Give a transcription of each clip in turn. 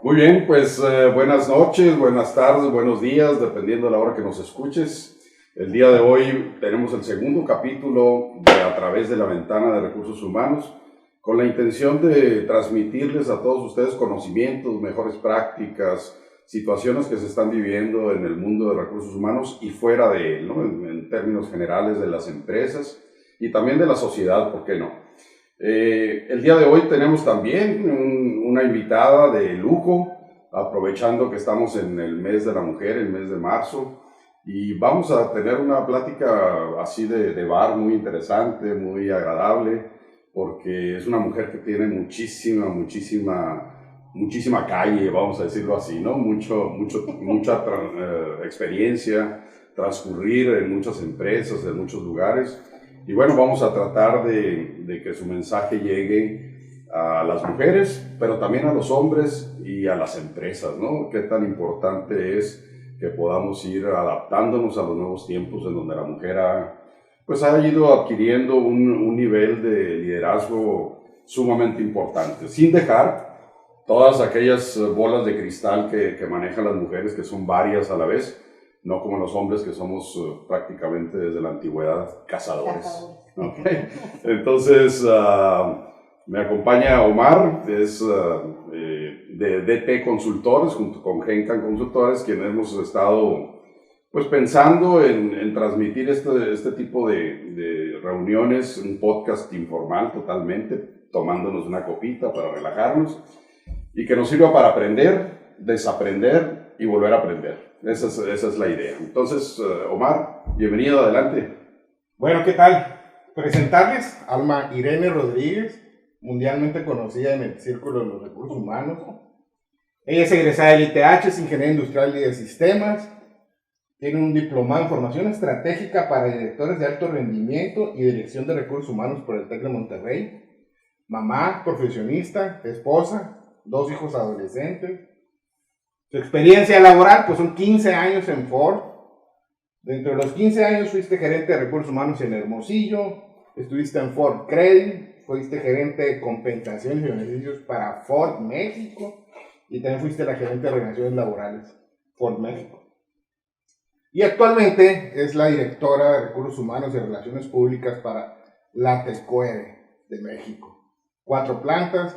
Muy bien, pues buenas noches, buenas tardes, buenos días, dependiendo de la hora que nos escuches. El día de hoy tenemos el segundo capítulo de A través de la ventana de recursos humanos, con la intención de transmitirles a todos ustedes conocimientos, mejores prácticas, situaciones que se están viviendo en el mundo de recursos humanos y fuera de él, ¿no? En términos generales de las empresas y también de la sociedad, ¿por qué no? El día de hoy tenemos también una invitada de lujo, aprovechando que estamos en el mes de la mujer, el mes de marzo, y vamos a tener una plática así de bar muy interesante, muy agradable, porque es una mujer que tiene muchísima calle, vamos a decirlo así, ¿no? Mucha experiencia, transcurrir en muchas empresas, en muchos lugares. Y bueno, vamos a tratar de que su mensaje llegue a las mujeres, pero también a los hombres y a las empresas, ¿no? Qué tan importante es que podamos ir adaptándonos a los nuevos tiempos en donde la mujer ha ido adquiriendo un nivel de liderazgo sumamente importante, sin dejar todas aquellas bolas de cristal que manejan las mujeres, que son varias a la vez, no como los hombres que somos prácticamente desde la antigüedad cazadores. Okay. Entonces, me acompaña Omar, es de DT Consultores, junto con Gencan Consultores, quienes hemos estado pues pensando en transmitir este tipo de reuniones, un podcast informal totalmente, tomándonos una copita para relajarnos y que nos sirva para aprender, desaprender y volver a aprender. Esa es la idea. Entonces, Omar, bienvenido, adelante. Bueno, ¿qué tal? Presentarles a Alma Irene Rodríguez, mundialmente conocida en el círculo de los recursos humanos. Ella es egresada del ITH, es ingeniera industrial y de sistemas. Tiene un diplomado en formación estratégica para directores de alto rendimiento y dirección de recursos humanos por el TEC de Monterrey. Mamá, profesionista, esposa, 2 hijos adolescentes. Su experiencia laboral, pues son 15 años en Ford. Dentro de los 15 años fuiste gerente de recursos humanos en Hermosillo, estuviste en Ford Credit, fuiste gerente de compensaciones y beneficios para Ford México y también fuiste la gerente de relaciones laborales Ford México. Y actualmente es la directora de recursos humanos y relaciones públicas para la TESCOERE de México. 4 plantas,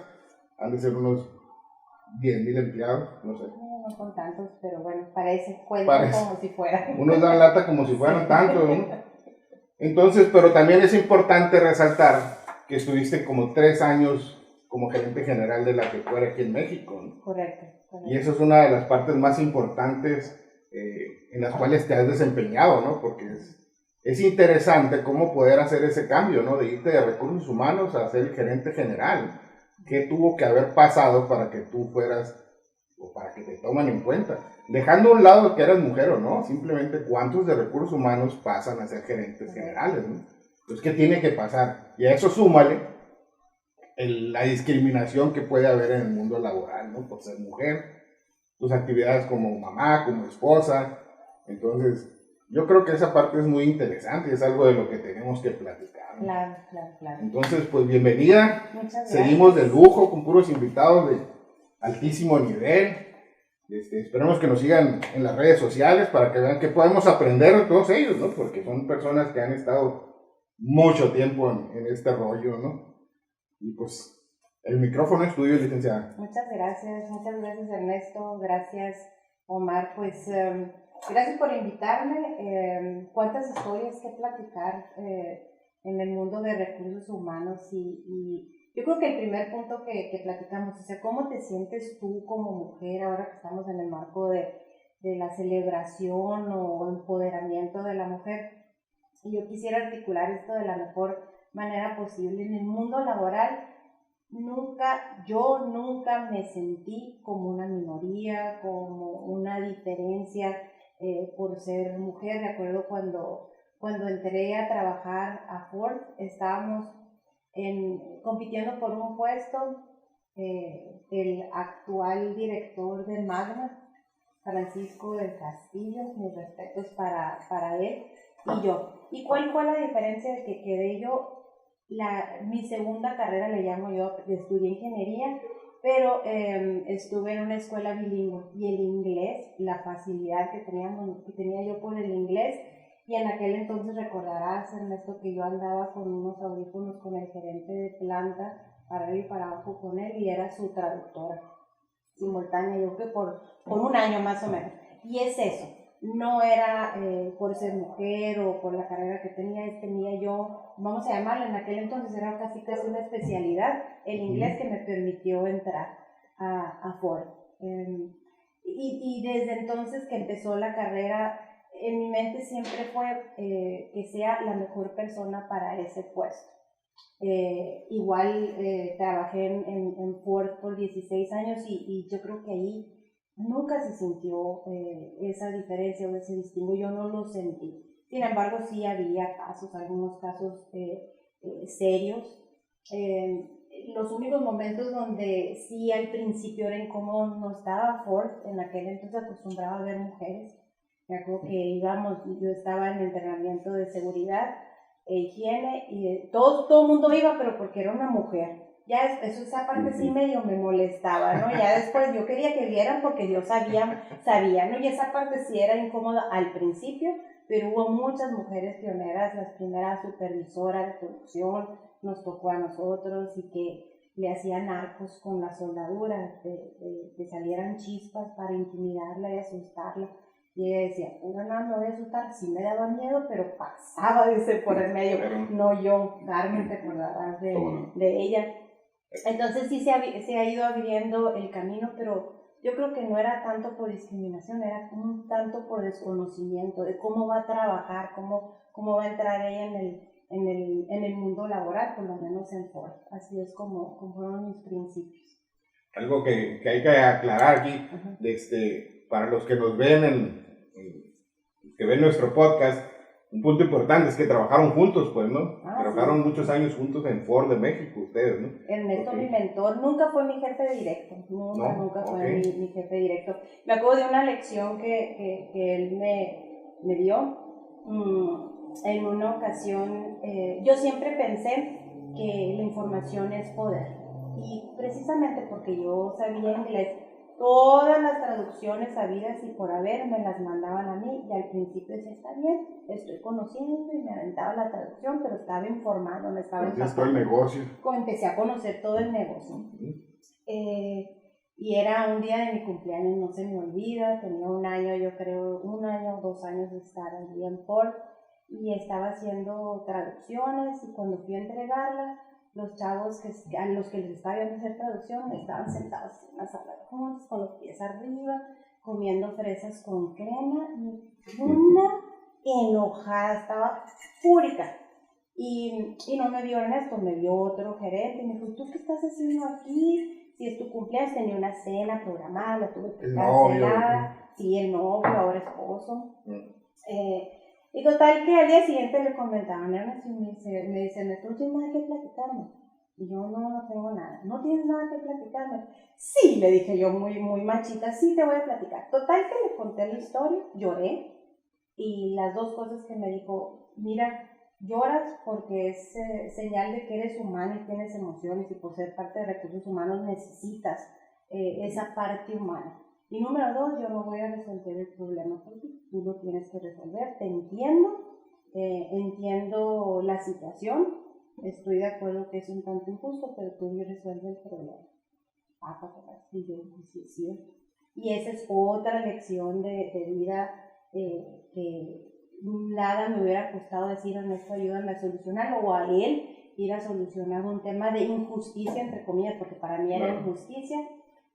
han de ser unos 10,000 empleados, no sé. No son tantos, pero bueno, parece como si fueran. Unos dan lata como si fueran tantos, ¿no? Entonces, pero también es importante resaltar que estuviste como 3 años como gerente general de la TESCOERE aquí en México, ¿no? Correcto. Y eso es una de las partes más importantes en las cuales te has desempeñado, ¿no? Porque es interesante cómo poder hacer ese cambio, ¿no? De irte de recursos humanos a ser el gerente general. ¿Qué tuvo que haber pasado para que tú fueras, o para que te tomen en cuenta? Dejando a un lado que eras mujer o no, simplemente cuántos de recursos humanos pasan a ser gerentes generales, ¿no? Entonces, ¿qué tiene que pasar? Y a eso súmale la discriminación que puede haber en el mundo laboral, ¿no? Por ser mujer, tus actividades como mamá, como esposa. Entonces, yo creo que esa parte es muy interesante y es algo de lo que tenemos que platicar, ¿no? Claro. Entonces, pues bienvenida. Muchas gracias. Seguimos de lujo con puros invitados de altísimo nivel. Esperemos que nos sigan en las redes sociales para que vean que podemos aprender de todos ellos, ¿no? Porque son personas que han estado mucho tiempo en este rollo, ¿no? Y pues el micrófono es tuyo, licenciada. Muchas gracias Ernesto, gracias Omar, pues gracias por invitarme. Cuántas historias que platicar en el mundo de recursos humanos y yo creo que el primer punto que platicamos, o sea, ¿cómo te sientes tú como mujer ahora que estamos en el marco de la celebración o empoderamiento de la mujer? Y yo quisiera articular esto de la mejor manera posible. En el mundo laboral, yo nunca me sentí como una minoría, como una diferencia por ser mujer. Recuerdo cuando entré a trabajar a Ford, estábamos compitiendo por un puesto, el actual director de Magna, Francisco del Castillo, mis respetos para él, y yo. ¿Y cuál fue la diferencia de que quedé yo? Mi segunda carrera, le llamo yo, estudié ingeniería pero estuve en una escuela bilingüe y el inglés, la facilidad que tenía yo por el inglés, y en aquel entonces recordarás, Ernesto, que yo andaba con unos audífonos con el gerente de planta para arriba y para abajo con él, y era su traductora simultánea, yo creo que por un año más o menos. Y es eso, no era por ser mujer o por la carrera que tenía yo, vamos a llamarlo, en aquel entonces era casi una especialidad, el inglés, que me permitió entrar a Ford. Y desde entonces que empezó la carrera, en mi mente siempre fue que sea la mejor persona para ese puesto. Igual trabajé en Ford por 16 años y yo creo que ahí nunca se sintió esa diferencia o ese distingo, yo no lo sentí. Sin embargo, sí había casos, algunos casos serios. Los únicos momentos donde sí al principio era incómodo, no estaba Ford, en aquel entonces acostumbraba a ver mujeres. Me acuerdo que yo estaba en entrenamiento de seguridad e higiene y todo el mundo iba, pero porque era una mujer. Ya esa parte sí medio me molestaba, ¿no? Ya después yo quería que vieran porque yo sabía, ¿no? Y esa parte sí era incómoda al principio, pero hubo muchas mujeres pioneras, las primeras supervisoras de producción, nos tocó a nosotros, y que le hacían arcos con la soldadura, que salieran chispas para intimidarla y asustarla. Y ella decía, no me voy a asustar, sí me daba miedo, pero pasaba de ese por el medio, no yo, Carmen, te acordarás de ella. Entonces sí se ha ido abriendo el camino, pero yo creo que no era tanto por discriminación, era un tanto por desconocimiento de cómo va a trabajar, cómo va a entrar ella en el mundo laboral, por lo menos en Ford. Así es como fueron mis principios. Algo que hay que aclarar aquí, para los que nos ven, que ven nuestro podcast, un punto importante es que trabajaron juntos, pues, ¿no? Trabajaron muchos años juntos en Ford de México, ustedes, ¿no? Ernesto, mi mentor, nunca fue mi jefe directo, nunca fue mi jefe directo. Me acuerdo de una lección que él me dio en una ocasión. Yo siempre pensé que la información es poder, y precisamente porque yo sabía inglés, todas las traducciones habidas y por haber me las mandaban a mí, y al principio decía, está bien, estoy conociendo, y me aventaba la traducción, pero estaba informando, me estaba empapando el negocio. Empecé a conocer todo el negocio. Y era un día de mi cumpleaños, no se me olvida, tenía un año, yo creo, 1 año o 2 años de estar allí en Ford, y estaba haciendo traducciones, y cuando fui a entregarla, los chavos a los que les estaba viendo hacer traducción estaban sentados en una sala de juntas con los pies arriba, comiendo fresas con crema, y una enojada, estaba fúrica. Y no me vio Ernesto, me vio otro gerente y me dijo, ¿tú qué estás haciendo aquí? Si es tu cumpleaños, tenía una cena programada, la tuve que cancelar. Sí, el novio, ahora esposo. Y total que al día siguiente le comentaban a Ernesto y me dice, Ernesto, ¿no tienes nada que platicarme? Y yo, no tengo nada. ¿No tienes nada que platicarme? Sí, le dije yo muy machita, sí te voy a platicar. Total que le conté la historia, lloré, y las 2 cosas que me dijo, mira, lloras porque es señal de que eres humano y tienes emociones, y por ser parte de recursos humanos necesitas esa parte humana. Y número 2, yo no voy a resolver el problema por ti, tú lo tienes que resolver, te entiendo, entiendo la situación, estoy de acuerdo que es un tanto injusto, pero tú resuelves el problema. Y yo, sí, es cierto. Y esa es otra lección de vida que nada me hubiera costado decir, Ernesto, ayúdame a solucionarlo, o a él ir a solucionar un tema de injusticia, entre comillas, porque para mí era injusticia.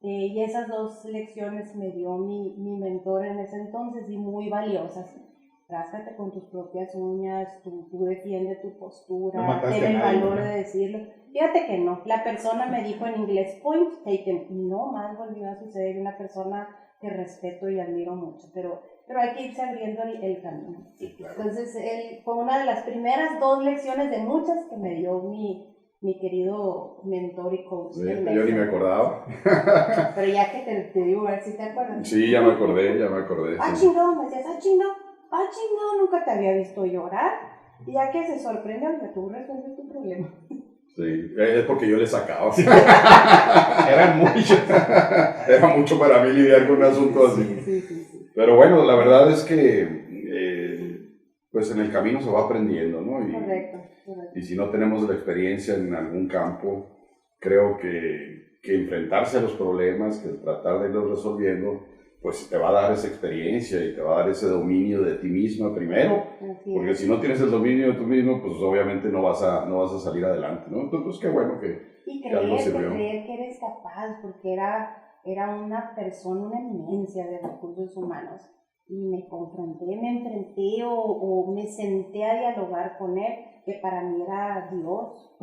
Y esas 2 lecciones me dio mi mentor en ese entonces, y muy valiosas. Ráscate con tus propias uñas, tú defiende tu postura, ten el valor de decirlo. Fíjate que no, la persona me dijo en inglés, point taken, y no más volvió a suceder, una persona que respeto y admiro mucho, pero hay que irse abriendo el camino. Sí. Entonces, él fue una de las primeras 2 lecciones de muchas que me dio mi querido mentor y coach. Yo ni me acordaba. Pero ya que te digo, a ver si te acuerdas. Sí, ya me acordé. Chingado, me decías, chingado, nunca te había visto llorar. Y ya que se sorprende, que tú resuelves tu problema. Sí, es porque yo le sacaba. Eran muchos. Era mucho para mí lidiar con un asunto así. Sí. Pero bueno, la verdad es que pues en el camino se va aprendiendo, ¿no? Correcto. Y si no tenemos la experiencia en algún campo, creo que enfrentarse a los problemas, que tratar de irlos resolviendo, pues te va a dar esa experiencia y te va a dar ese dominio de ti misma primero, porque si no tienes el dominio de tú mismo, pues obviamente no vas a salir adelante, ¿no? Entonces, pues qué bueno que algo sirvió. Creer que eres capaz, porque era una persona, una eminencia de recursos humanos, y me confronté, me enfrenté o me senté a dialogar con él, que para mí era Dios,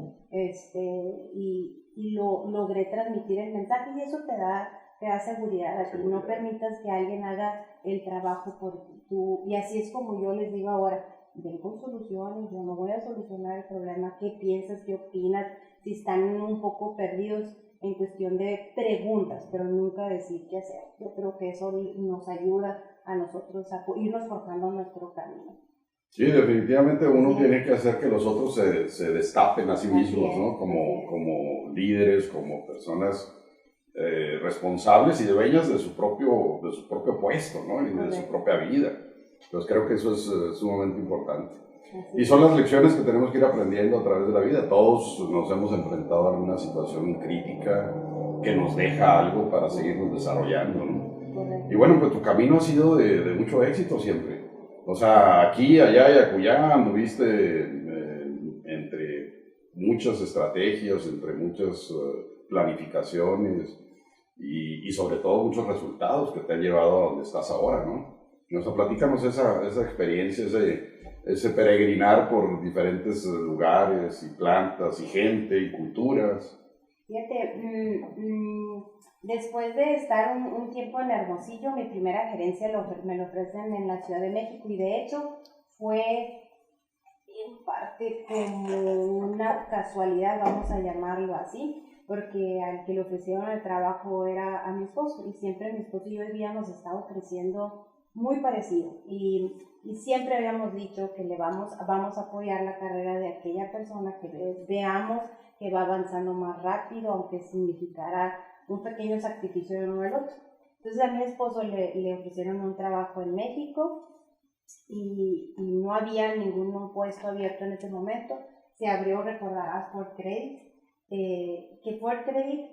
y logré transmitir el mensaje, y eso te da seguridad a ti. No permitas que alguien haga el trabajo por ti. Y así es como yo les digo ahora, ven con soluciones, yo no voy a solucionar el problema, ¿qué piensas, qué opinas? Si están un poco perdidos en cuestión de preguntas, pero nunca decir qué hacer. Yo creo que eso nos ayuda a nosotros a irnos forjando nuestro camino. Sí, definitivamente uno tiene que hacer que los otros se destapen a sí mismos, ¿no? Como líderes, como personas responsables y dueñas de su propio puesto, ¿no? Y de su propia vida. Entonces creo que eso es sumamente importante. Y son las lecciones que tenemos que ir aprendiendo a través de la vida. Todos nos hemos enfrentado a alguna situación crítica que nos deja algo para seguirnos desarrollando, ¿no? Y bueno, pues tu camino ha sido de mucho éxito siempre. O sea, aquí, allá y acullá anduviste entre muchas estrategias, entre muchas planificaciones y sobre todo muchos resultados que te han llevado a donde estás ahora, ¿no? O sea, platícanos esa experiencia, ese peregrinar por diferentes lugares y plantas y gente y culturas. Fíjate, después de estar un tiempo en Hermosillo, mi primera gerencia me lo ofrecen en la Ciudad de México, y de hecho fue en parte como una casualidad, vamos a llamarlo así, porque al que le ofrecieron el trabajo era a mi esposo, y siempre mi esposo y yo habíamos estado creciendo muy parecido, y siempre habíamos dicho que vamos a apoyar la carrera de aquella persona que veamos que va avanzando más rápido, aunque significara un pequeño sacrificio de uno del otro. Entonces a mi esposo le ofrecieron un trabajo en México, y no había ningún puesto abierto en ese momento. Se abrió, recordarás, Ford Credit, que Ford Credit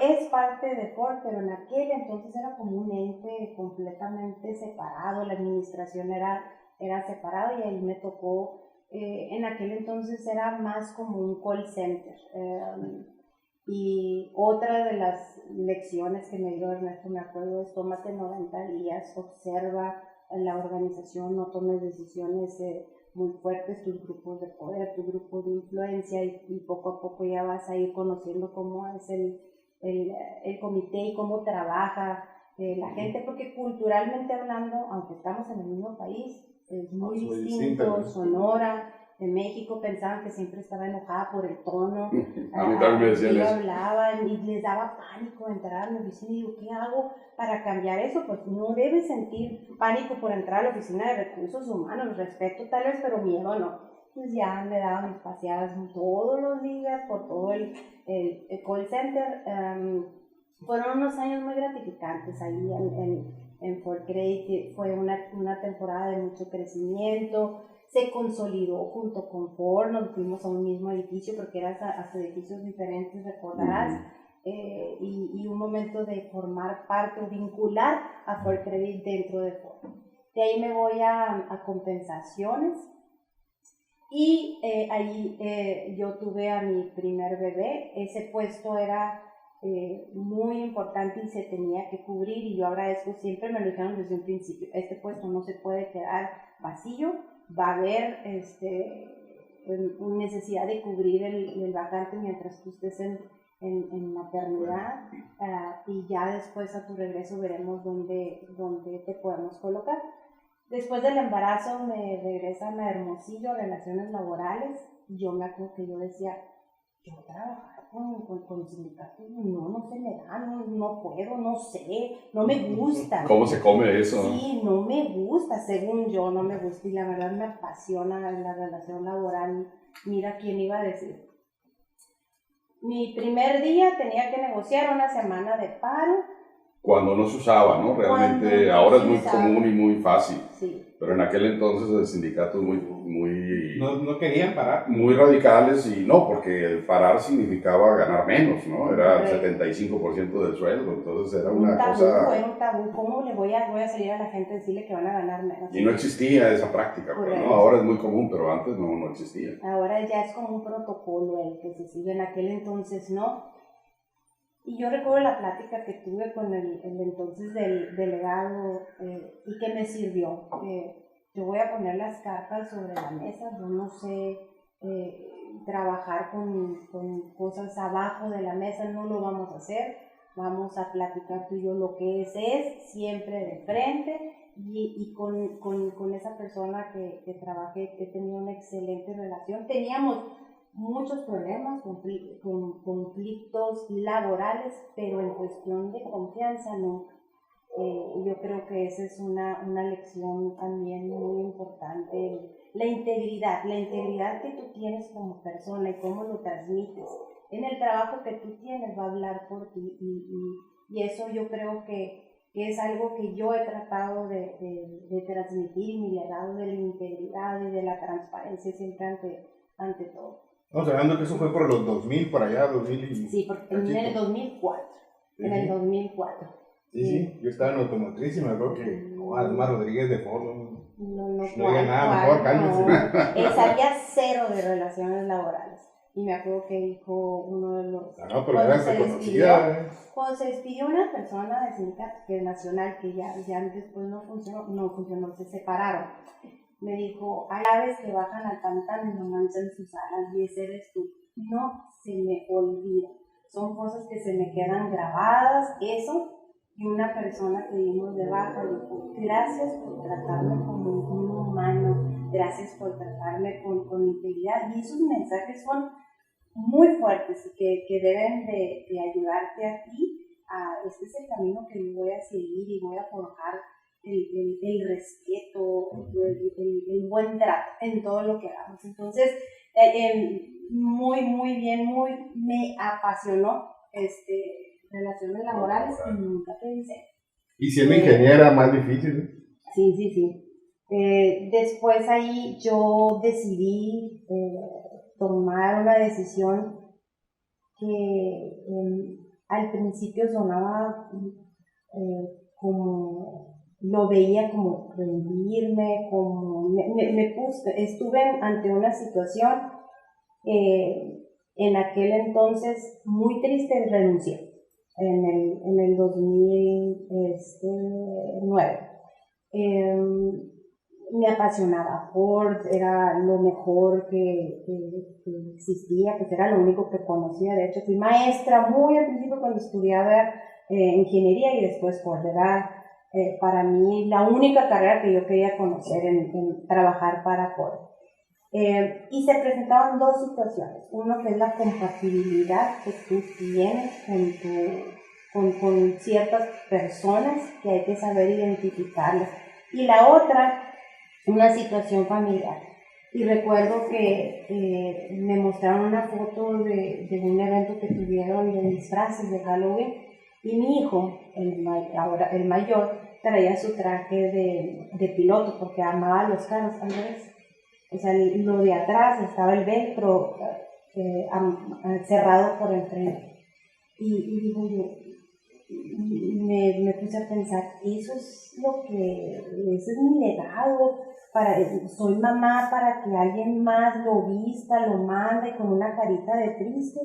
es parte de Ford, pero en aquel entonces era como un ente completamente separado, la administración era separada, y ahí me tocó, en aquel entonces era más como un call center. Y otra de las lecciones que me dio Ernesto, me acuerdo, es: tómate 90 días, observa la organización, no tomes decisiones muy fuertes, tus grupos de poder, tu grupo de influencia, y poco a poco ya vas a ir conociendo cómo es el comité y cómo trabaja la gente, porque culturalmente hablando, aunque estamos en el mismo país, es muy distinto. Sonora, de México, pensaban que siempre estaba enojada por el tono. A mí también me decían eso. Hablaban y les daba pánico entrar a la oficina, y digo, ¿qué hago para cambiar eso? Pues no debes sentir pánico por entrar a la oficina de recursos humanos, respeto tal vez, pero miedo no. Pues ya me daban mis paseadas todos los días por todo el call center. Fueron unos años muy gratificantes ahí en Ford Credit. Fue una temporada de mucho crecimiento. Se consolidó junto con Ford, nos fuimos a un mismo edificio, porque eran hasta edificios diferentes, recordarás, y un momento de formar parte o vincular a Ford Credit dentro de Ford. De ahí me voy a compensaciones, y ahí yo tuve a mi primer bebé. Ese puesto era muy importante y se tenía que cubrir, y yo agradezco, siempre me lo dijeron desde un principio: este puesto no se puede quedar vacío, va a haber necesidad de cubrir el vacante mientras tú estés en maternidad, y ya después a tu regreso veremos dónde te podemos colocar. Después del embarazo me regresan a Hermosillo, relaciones laborales, y yo me acuerdo que yo decía: yo trabajar con sindicatos, no se me da, no puedo, no sé, no me gusta. ¿Cómo se come eso? Sí, no me gusta, según yo, no me gusta, y la verdad me apasiona la relación laboral. Mira quién iba a decir. Mi primer día tenía que negociar una semana de paro. Cuando no se usaba, ¿no? Realmente no ahora es se muy usaba. común y muy fácil. Sí. Pero en aquel entonces el sindicato muy No querían parar. muy radicales y no, porque el parar significaba ganar menos, ¿no? Era el Correcto. 75% del sueldo, entonces era Un una tabú, cosa... era un tabú. ¿Cómo le voy a salir a la gente a decirle que van a ganar menos? Y no existía esa práctica, pues, Correcto. ¿no? Ahora es muy común, pero antes no existía. Ahora ya es como un protocolo el que se sigue, en aquel entonces no. Y yo recuerdo la plática que tuve con el entonces del delegado y que me sirvió. Yo voy a poner las cartas sobre la mesa, yo no sé trabajar con cosas abajo de la mesa, no lo vamos a hacer. Vamos a platicar tú y yo lo que es siempre de frente y con esa persona que trabajé, que tenía una excelente relación. Teníamos muchos problemas, conflictos laborales, pero en cuestión de confianza nunca. Yo creo que esa es una lección también muy importante, la integridad que tú tienes como persona y cómo lo transmites. En el trabajo que tú tienes va a hablar por ti y eso yo creo que es algo que yo he tratado de transmitir, mi legado de la integridad y de la transparencia siempre ante todo. Estamos hablando que eso fue por los 2000, por allá, 2000 y... Sí, porque en el 2004. Sí, en el 2004. Sí, yo estaba en automotriz y me acuerdo que Alma Rodríguez de Ford no diga nada, mejor cálmense. Había cero de relaciones laborales. Y me acuerdo que dijo uno de los... No, pero era reconocida. Cuando se despidió una persona de sindicato, que es nacional, que ya después no funcionó, se separaron. Me dijo, hay aves que bajan al pantano y no manchan sus alas, y ese eres tú. No se me olvida. Son cosas que se me quedan grabadas, eso. Y una persona que vimos de baja dijo, gracias por tratarme como un humano, gracias por tratarme con integridad. Y esos mensajes son muy fuertes y que deben de ayudarte a ti. Este es el camino que yo voy a seguir y voy a forjar el respeto, el buen trato en todo lo que hagamos. Entonces, muy bien, me apasionó relaciones laborales y nunca pensé. Y siendo ingeniera, más difícil. Sí. Después ahí yo decidí tomar una decisión que al principio sonaba como, lo veía como rendirme, como estuve ante una situación en aquel entonces muy triste y renuncié en el 2009. Me apasionaba Ford, era lo mejor que existía, pues era lo único que conocía. De hecho, fui maestra muy al principio cuando estudiaba ingeniería y después Ford. Era para mí la única carrera que yo quería conocer en trabajar para Ford. Y se presentaban dos situaciones. Uno que es la compatibilidad que tú tienes con ciertas personas que hay que saber identificarlas. Y la otra, una situación familiar. Y recuerdo que me mostraron una foto de un evento que tuvieron de disfraces de Halloween y mi hijo, el mayor, traía su traje de piloto porque amaba los carros, Andrés. O sea, lo de atrás estaba el velcro cerrado por el frente. Y digo yo, me puse a pensar, ese es mi legado, soy mamá para que alguien más lo vista, lo mande con una carita de triste,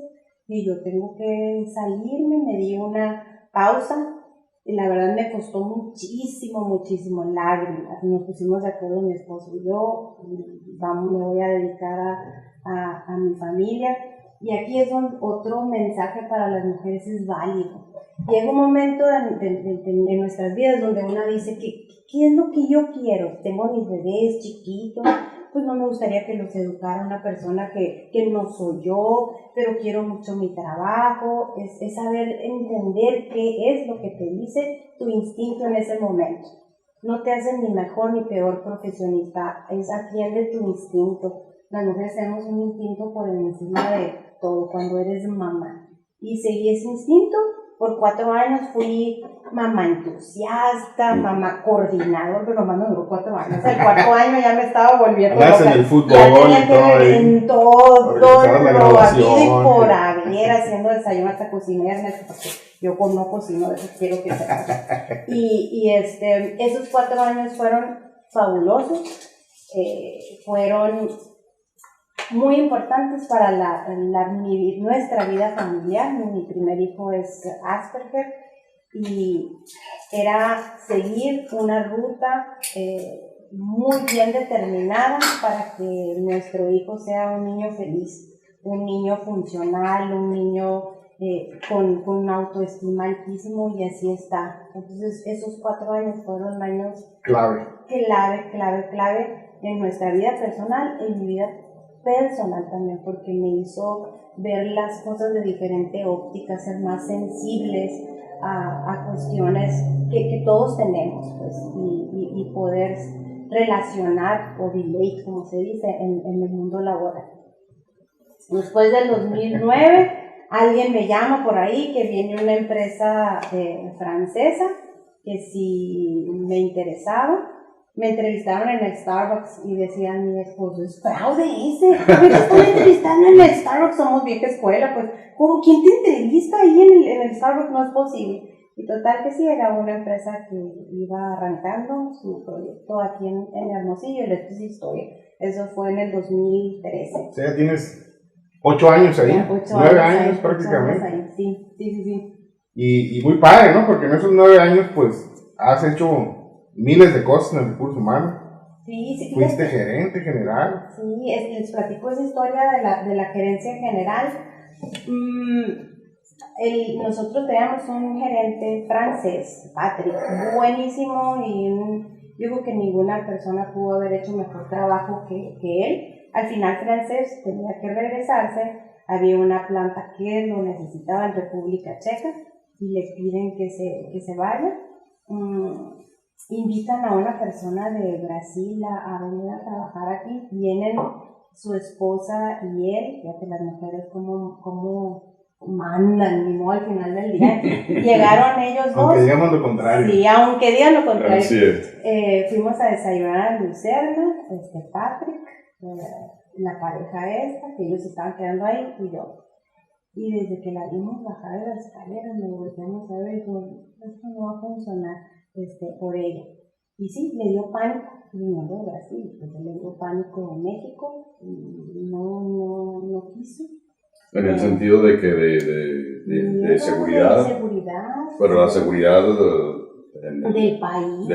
y yo tengo que salirme, me di una pausa, y la verdad me costó muchísimo lágrimas. Nos pusimos de acuerdo mi esposo y yo, me voy a dedicar a mi familia, y aquí es otro mensaje para las mujeres, es válido. Llega un momento en nuestras vidas donde una dice, ¿qué es lo que yo quiero? Tengo mis bebés chiquitos, pues no me gustaría que los educara una persona que no soy yo, pero quiero mucho mi trabajo. Es saber entender qué es lo que te dice tu instinto en ese momento. No te hace ni mejor ni peor profesionista, atiende tu instinto. Las mujeres tenemos un instinto por encima de todo cuando eres mamá. Y seguí ese instinto. Por 4 años fui mamá entusiasta, mamá coordinador, pero nomás me duró 4 años. El 4º año ya me estaba volviendo loca. En el fútbol, ya tenía que ver en todo lo habido y por ¿no? haber, haciendo desayuno hasta cocinar, porque yo no cocino, de eso quiero que sepas. Y esos 4 años fueron fabulosos, fueron muy importantes para nuestra vida familiar. Mi primer hijo es Asperger y era seguir una ruta muy bien determinada para que nuestro hijo sea un niño feliz, un niño funcional, un niño con una autoestima altísimo, y así está. Entonces esos 4 años fueron años clave en nuestra vida personal, en mi vida personal también, porque me hizo ver las cosas de diferente óptica, ser más sensibles a cuestiones que todos tenemos, pues, y poder relacionar o relate, como se dice, en el mundo laboral. Después del 2009, alguien me llama por ahí que viene una empresa francesa, que si me interesaba. Me entrevistaron en el Starbucks y decían, mi esposo, es fraude ese. Me estoy entrevistando en el Starbucks, somos vieja escuela, pues, ¿quién te entrevista ahí en el Starbucks? No es posible. Y total que sí, era una empresa que iba arrancando su proyecto aquí en Hermosillo, y esto es historia. Eso fue en el 2013. O sea, ya tienes 8 años ahí, 9 años prácticamente. 8 años ahí. Sí. Y muy padre, ¿no? Porque en esos 9 años, pues, has hecho miles de cosas en el recurso humano. Sí. Fuiste gerente general. Sí, les platico esa historia de la gerencia general. Nosotros teníamos un gerente francés, Patrick, buenísimo, y yo creo que ninguna persona pudo haber hecho mejor trabajo que él. Al final francés tenía que regresarse, había una planta que lo necesitaba en República Checa y le piden que se vaya. Invitan a una persona de Brasil a venir a trabajar aquí. Vienen su esposa y él, fíjate las mujeres como mandan, ¿no? Al final del día llegaron ellos dos. Aunque digamos lo contrario. Sí, aunque digan lo contrario. Así es. Fuimos a desayunar a Lucerna, Patrick, la pareja esta, que ellos estaban quedando ahí, y yo. Y desde que la vimos bajar de la escalera, me volteamos a ver y dijo, esto no va a funcionar por ella. Y sí, le dio pánico, viniendo de Brasil, pues le dio pánico en México, y no quiso. En el sentido de que de seguridad. De seguridad. Pero la seguridad del país.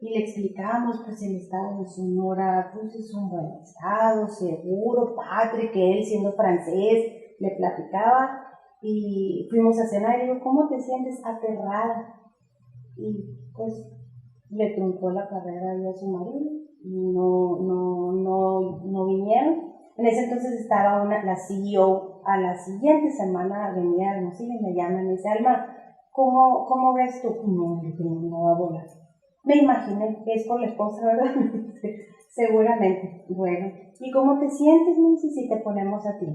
Y le explicábamos, pues el estado de Sonora, pues es un buen estado, seguro, padre, que él siendo francés, le platicaba, y fuimos a cenar, y digo, ¿cómo te sientes? Aterrada. Y pues le truncó la carrera a su marido, no vinieron. En ese entonces estaba la CEO, a la siguiente semana venía a Hermosillo y me llama y me dice, Alma, ¿cómo ves tú? No va a volar. Me imaginé que es por la esposa, ¿verdad? Seguramente. Bueno, ¿y cómo te sientes? Me dice, si te ponemos a ti.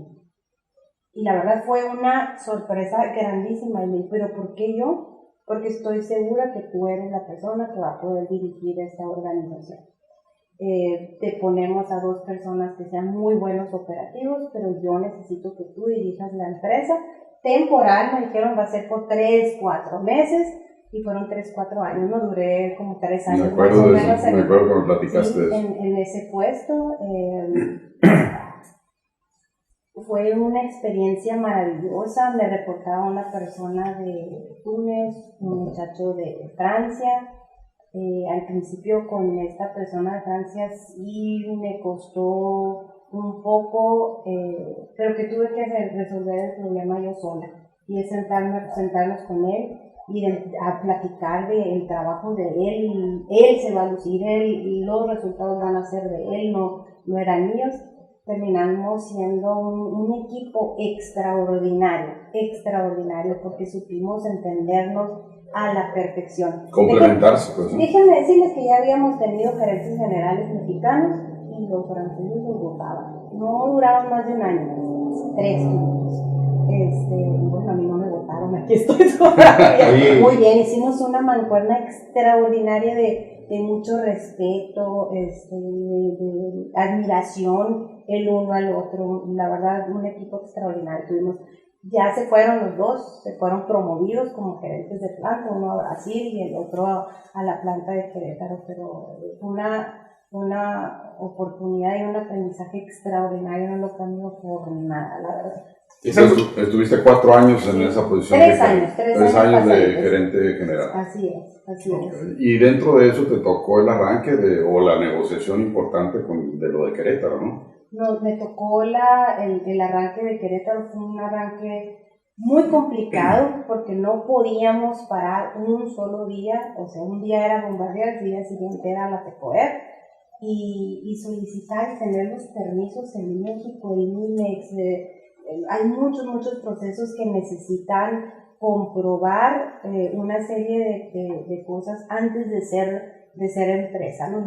Y la verdad fue una sorpresa grandísima. Y me dijo, ¿pero por qué yo? Porque estoy segura que tú eres la persona que va a poder dirigir esta organización. Te ponemos a 2 personas que sean muy buenos operativos, pero yo necesito que tú dirijas la empresa. Temporal, me dijeron, va a ser por 3-4 meses, y fueron 3-4 años, no duré como 3 años. Me acuerdo que me platicaste sí, en ese puesto. Fue una experiencia maravillosa. Me reportaba una persona de Túnez, un muchacho de Francia. Al principio con esta persona de Francia sí me costó un poco, pero que tuve que resolver el problema yo sola, y es sentarnos con él y a platicar del trabajo de él se va a lucir, los resultados van a ser de él, no eran míos. Terminamos siendo un equipo extraordinario, porque supimos entendernos a la perfección. Complementarse, pues. Déjenme decirles que ya habíamos tenido gerentes generales mexicanos y los franceses los votaban. No duraron más de un año. 3 tuvimos. Bueno, a mí no me votaron, aquí estoy todavía. Muy bien, hicimos una mancuerna extraordinaria de mucho respeto, de admiración el uno al otro. La verdad, un equipo extraordinario. Ya se fueron los dos, se fueron promovidos como gerentes de planta, uno a Brasil y el otro a la planta de Querétaro, pero una oportunidad y un aprendizaje extraordinario, no lo cambio por nada, la verdad. Estuviste 4 años en esa posición. 3 años. 3 años de gerente general. Así es. Y dentro de eso te tocó el arranque o la negociación importante de lo de Querétaro, ¿no? No, me tocó el arranque de Querétaro. Fue un arranque muy complicado porque no podíamos parar un solo día, o sea, un día era Bombardier, el día siguiente era la Tecoer, y solicitar y tener los permisos en México, el INEX, hay muchos procesos que necesitan comprobar una serie de cosas antes de ser empresa, ¿no?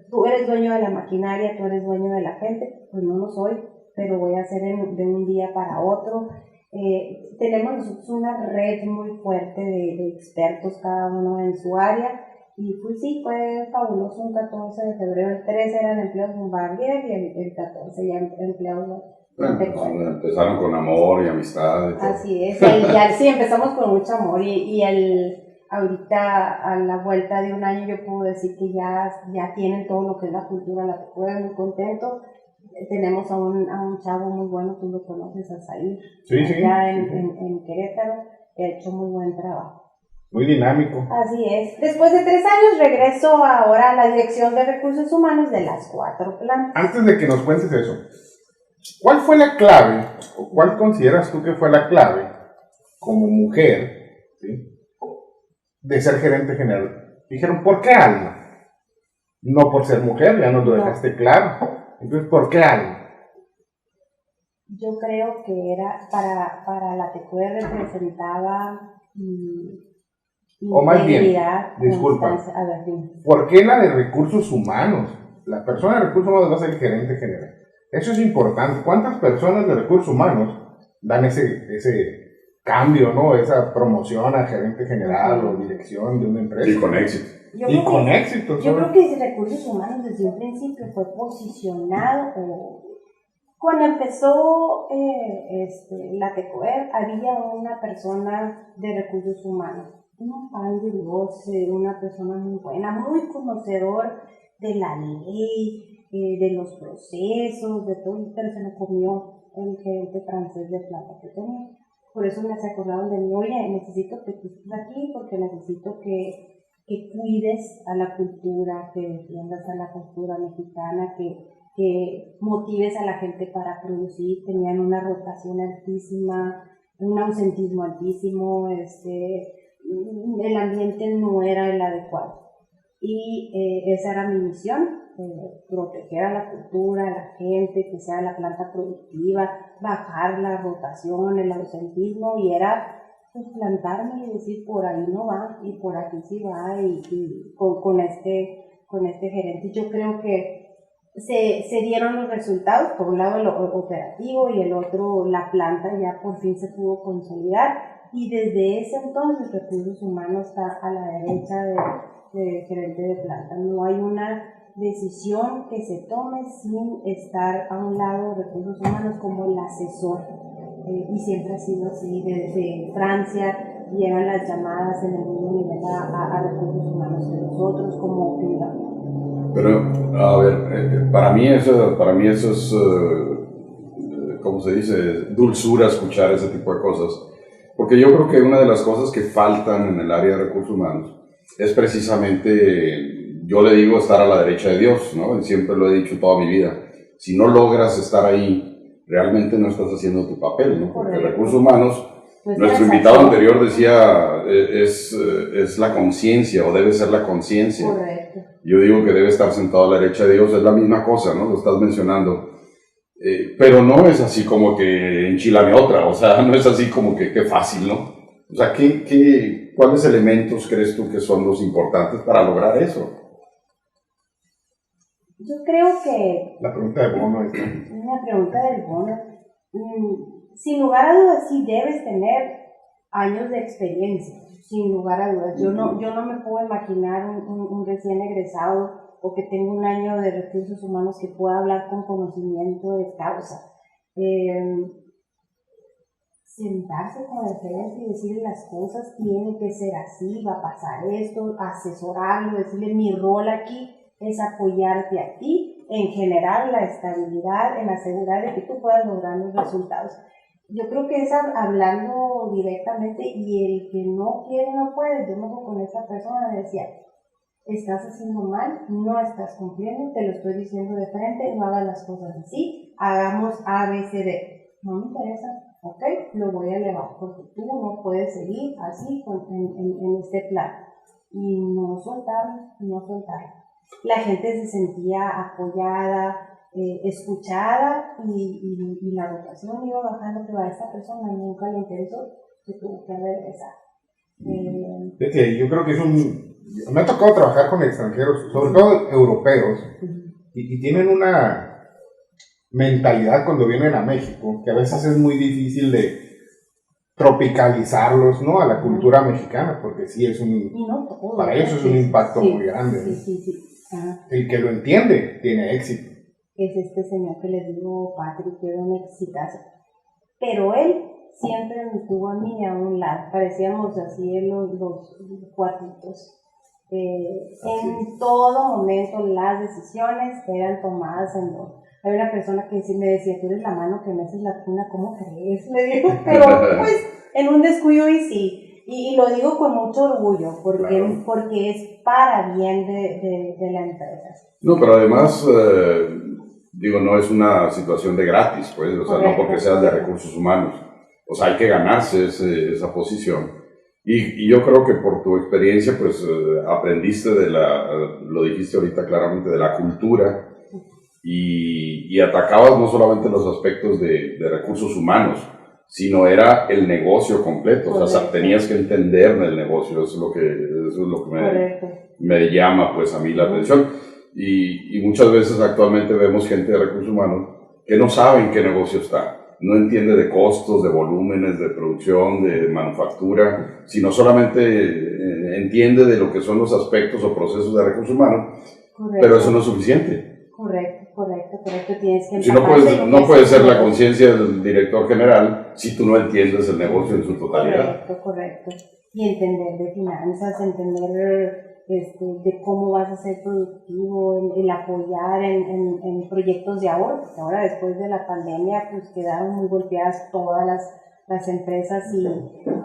Tú eres dueño de la maquinaria, tú eres dueño de la gente, pues no lo soy, pero voy a hacer de un día para otro. Tenemos nosotros una red muy fuerte de expertos, cada uno en su área, y fue fabuloso. Un 14 de febrero, el 13 eran empleados Bombardier y el 14 ya empleados. Bueno, empezaron con amor y amistad. Y todo. Así es, sí, empezamos con mucho amor y ahorita a la vuelta de un año yo puedo decir que ya tienen todo lo que es la cultura, la Tecoer, muy contento. Tenemos a un chavo muy bueno, tú lo conoces, a Said, allá en Querétaro, que ha hecho muy buen trabajo. Muy dinámico. Así es. Después de 3 años regreso ahora a la dirección de recursos humanos de las 4 plantas. Antes de que nos cuentes eso, ¿cuál fue la clave, o cuál consideras tú que fue la clave, como mujer, ¿sí?, de ser gerente general? Dijeron, ¿por qué Alma? No por ser mujer, ya nos lo dejaste claro. Entonces, ¿por qué Alma? Yo creo que era para la Tecoer representaba o más bien, disculpa, ¿por qué la de recursos humanos? La persona de recursos humanos va a ser el gerente general. Eso es importante. ¿Cuántas personas de recursos humanos dan ese cambio, ¿no? Esa promoción a gerente general o dirección de una empresa? Y con éxito. Yo creo que recursos humanos desde un principio fue posicionado. Cuando empezó la Tecoer, había una persona de recursos humanos, un pan de Dios, una persona muy buena, muy conocedor de la ley, de los procesos, de todo, pero se lo comió el gerente francés de plata que tenía. Por eso me se acordaron de mí, oye, necesito que tú estés aquí porque necesito que cuides a la cultura, que defiendas a la cultura mexicana, que motives a la gente para producir. Tenían una rotación altísima, un ausentismo altísimo, el ambiente no era el adecuado. Y esa era mi misión, proteger a la cultura, a la gente, que sea la planta productiva, bajar la rotación, el ausentismo, y era pues, plantarme y decir por ahí no va y por aquí sí va, y con este gerente. Yo creo que se dieron los resultados, por un lado el operativo y el otro la planta ya por fin se pudo consolidar, y desde ese entonces recursos humanos está a la derecha de gerente de planta. No hay una decisión que se tome sin estar a un lado de recursos humanos como el asesor, y siempre ha sido así. Desde Francia llegan las llamadas en el mismo nivel a recursos humanos que nosotros como privado. Pero, a ver, para mí eso es, ¿cómo se dice? Dulzura escuchar ese tipo de cosas. Porque yo creo que una de las cosas que faltan en el área de recursos humanos es precisamente, yo le digo, estar a la derecha de Dios, ¿no? Y siempre lo he dicho toda mi vida. Si no logras estar ahí, realmente no estás haciendo tu papel, ¿no? Porque recursos humanos, pues nuestro invitado anterior decía, es la conciencia, o debe ser la conciencia. Correcto. Yo digo que debe estar sentado a la derecha de Dios, es la misma cosa, ¿no? Lo estás mencionando. Pero no es así como que enchilame otra, o sea, no es así como que fácil, ¿no? O sea, ¿cuáles elementos crees tú que son los importantes para lograr eso? Yo creo que... La pregunta del bono es... La pregunta del bono. Sin lugar a dudas, sí debes tener años de experiencia, sin lugar a dudas. Yo no me puedo imaginar un recién egresado o que tenga un año de recursos humanos que pueda hablar con conocimiento de causa. Sentarse con el gerente y decirle las cosas, tiene que ser así, va a pasar esto, asesorarlo, decirle mi rol aquí es apoyarte a ti en generar la estabilidad, en asegurar de que tú puedas lograr los resultados. Yo creo que es hablando directamente, y el que no quiere no puede. Yo me voy con esa persona y decía, estás haciendo mal, no estás cumpliendo, te lo estoy diciendo de frente, no hagas las cosas así, hagamos A, B, C, D. No me interesa, ok, lo voy a elevar porque tú no puedes seguir así en este plan. Y no soltar, no soltar. La gente se sentía apoyada, escuchada, y la rotación iba bajando, pero a esa persona nunca le interesó, se tuvo que regresar. Yo creo que me ha tocado trabajar con extranjeros, sobre todo europeos, y tienen una mentalidad cuando vienen a México, que a veces es muy difícil de tropicalizarlos, ¿no?, a la cultura mexicana, porque sí es para ellos es un impacto muy grande. Sí. El que lo entiende tiene éxito. Es este señor que les digo, Patrick, que era un exitazo. Pero él siempre me tuvo a mí a un lado, parecíamos así los cuatitos. En todo momento las decisiones eran tomadas en dos. Hay una persona que me decía, tú eres la mano que me haces la cuna, ¿cómo crees? Le digo, pero pues en un descuido y sí. Y lo digo con mucho orgullo, porque es para bien de la empresa. No, pero además, no es una situación de gratis, pues, o sea, no porque seas de recursos humanos. O sea, hay que ganarse esa posición. Y yo creo que por tu experiencia, pues, aprendiste lo dijiste ahorita claramente, de la cultura, y atacabas no solamente los aspectos de recursos humanos, sino era el negocio completo. O sea, tenías que entender del negocio. Eso es lo que me llama, pues, a mí la atención. Y muchas veces actualmente vemos gente de recursos humanos que no saben qué negocio está, no entiende de costos, de volúmenes, de producción, de manufactura, sino solamente entiende de lo que son los aspectos o procesos de recursos humanos. Pero eso no es suficiente. Correcto. Tienes que si no puede ser la conciencia del director general si tú no entiendes el negocio en su totalidad. Correcto. Y entender de finanzas, entender de cómo vas a ser productivo, el apoyar en proyectos de ahorro, porque ahora después de la pandemia pues quedaron muy golpeadas todas las empresas, y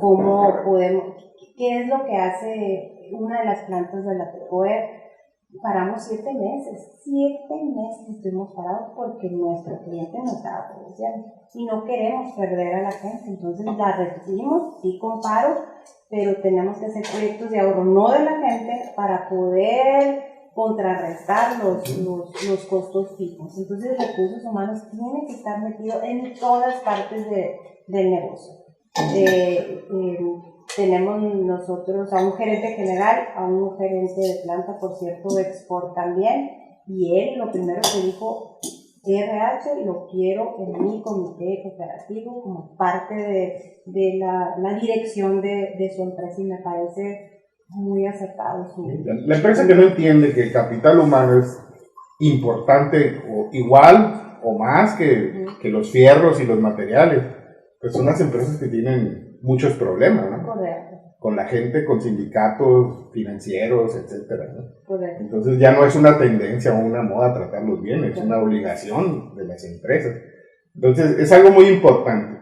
cómo podemos, qué es lo que hace una de las plantas de la TECOER. Paramos 7 meses estuvimos parados porque nuestro cliente nos estaba produciendo y no queremos perder a la gente, entonces la reducimos, sí con paro, pero tenemos que hacer proyectos de ahorro, no de la gente, para poder contrarrestar los costos fijos. Entonces recursos humanos tienen que estar metidos en todas partes del negocio. Tenemos nosotros a un gerente general, a un gerente de planta, por cierto, de export también, y él lo primero que dijo, RH lo quiero en mi comité operativo como parte de la dirección de su empresa, y me parece muy acertado. La empresa que no entiende que el capital humano es importante o igual o más que los fierros y los materiales, pues son las empresas que tienen muchos problemas, ¿no? Correcto. Con la gente, con sindicatos financieros, etcétera, ¿no? Correcto. Entonces ya no es una tendencia o una moda tratarlos bien, es una obligación de las empresas. Entonces es algo muy importante.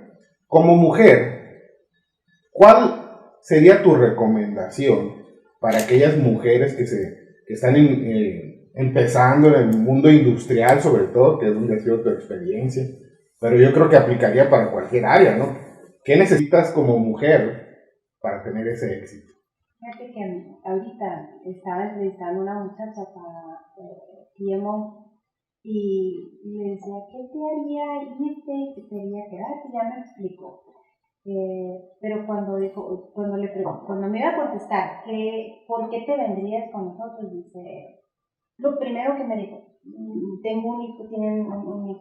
Como mujer, ¿cuál sería tu recomendación para aquellas mujeres que están empezando en el mundo industrial, sobre todo, que es donde ha sido tu experiencia? Pero yo creo que aplicaría para cualquier área, ¿no? ¿Qué necesitas como mujer para tener ese éxito? Fíjate que ahorita estaba entrevistando a una muchacha para PMO, y le decía, ¿qué te haría irte y qué te haría quedarte? Ya me explicó. Pero cuando me iba a contestar, ¿por qué te vendrías con nosotros? Dice, lo primero que me dijo, tengo un hijo, tienen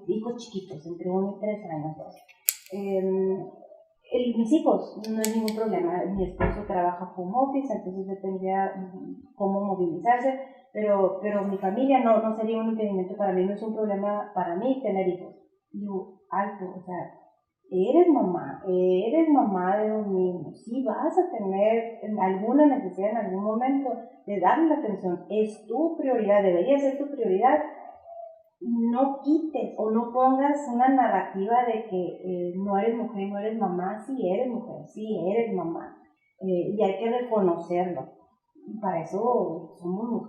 hijos chiquitos, entre 1 y 3 años. Mis hijos, no es ningún problema. Mi esposo trabaja home office, entonces él tendría cómo movilizarse, pero mi familia no sería un impedimento para mí, no es un problema para mí tener hijos. Digo, alto, o sea, eres mamá de los niños, sí vas a tener alguna necesidad en algún momento de darle la atención, es tu prioridad, debería ser tu prioridad. No quites o no pongas una narrativa de que no eres mujer, no eres mamá. Sí eres mujer, sí eres mamá, y hay que reconocerlo. Para eso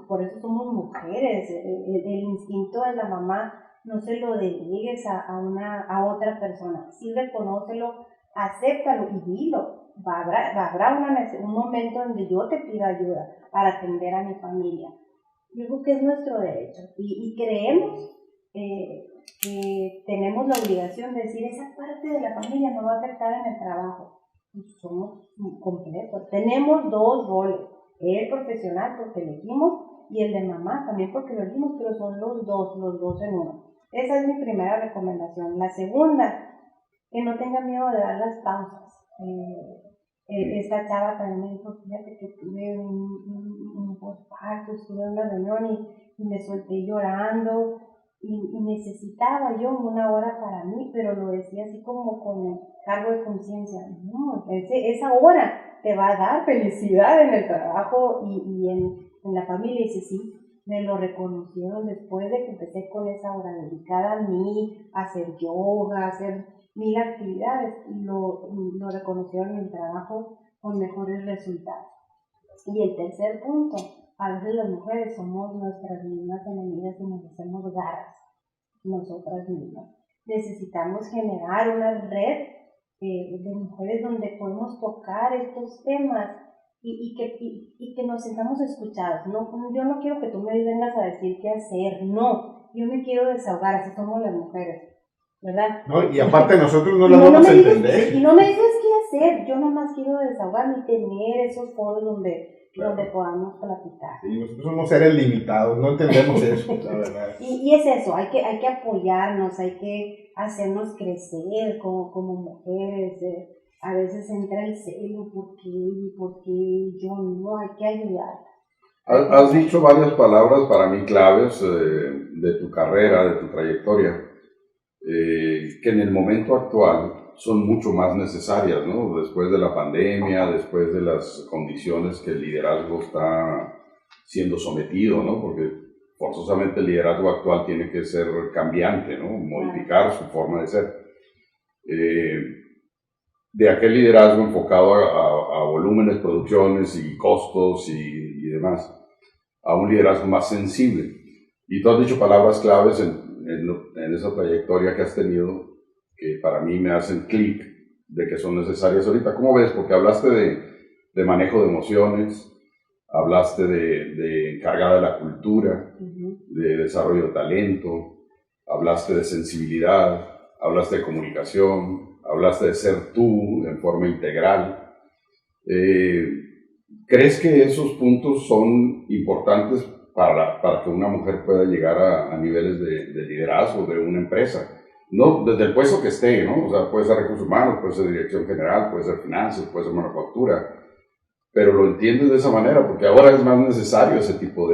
por eso somos mujeres. El instinto de la mamá no se lo delegues a otra persona. Sí, reconócelo, acéptalo y dilo. Habrá un momento donde yo te pida ayuda para atender a mi familia. Yo creo que es nuestro derecho y creemos que tenemos la obligación de decir, esa parte de la familia no va a afectar en el trabajo. Somos completos. Tenemos 2 roles, el profesional porque elegimos y el de mamá también porque lo elegimos, pero son los dos en uno. Esa es mi primera recomendación. La segunda, que no tenga miedo de dar las pausas. Esta chava también me dijo, fíjate que tuve un postparto, estuve en una reunión y me solté llorando y necesitaba yo 1 hora para mí, pero lo decía así como con cargo de conciencia. No, esa hora te va a dar felicidad en el trabajo y en la familia. Y dice, sí, me lo reconocieron después de que empecé con esa hora dedicada a mí, a hacer yoga, a hacer 1000 actividades, y lo reconocieron en el trabajo con mejores resultados. Y el tercer punto, a veces las mujeres somos nuestras mismas enemigas y nos hacemos garras nosotras mismas. Necesitamos generar una red de mujeres donde podemos tocar estos temas y que nos sintamos escuchadas. Yo no quiero que tú me vengas a decir qué hacer, no, yo me quiero desahogar, así somos las mujeres, ¿verdad? No, y aparte nosotros no las vamos a entender. Y no me dices qué hacer, yo nomás quiero desahogarme y tener esos foros donde podamos platicar. Sí, nosotros somos seres limitados, no entendemos eso, la verdad. Y es eso, hay que apoyarnos, hay que hacernos crecer como mujeres. A veces entra el celo, ¿por qué yo no? Hay que ayudar. Has dicho varias palabras para mí claves de tu carrera, de tu trayectoria, que en el momento actual son mucho más necesarias, ¿no? Después de la pandemia, después de las condiciones que el liderazgo está siendo sometido, ¿no? Porque forzosamente el liderazgo actual tiene que ser cambiante, ¿no? Modificar su forma de ser. De aquel liderazgo enfocado a volúmenes, producciones y costos y demás, a un liderazgo más sensible. Y tú has dicho palabras claves en esa trayectoria que has tenido que para mí me hacen clic de que son necesarias ahorita. ¿Cómo ves? Porque hablaste de manejo de emociones, hablaste de encargada de la cultura, de desarrollo de talento, hablaste de sensibilidad, hablaste de comunicación, hablaste de ser tú en forma integral. ¿Crees que esos puntos son importantes para que una mujer pueda llegar a niveles de liderazgo de una empresa? No, desde el puesto que esté, ¿no? O sea, puede ser recursos humanos, puede ser dirección general, puede ser finanzas, puede ser manufactura, pero lo entiendes de esa manera, porque ahora es más necesario ese tipo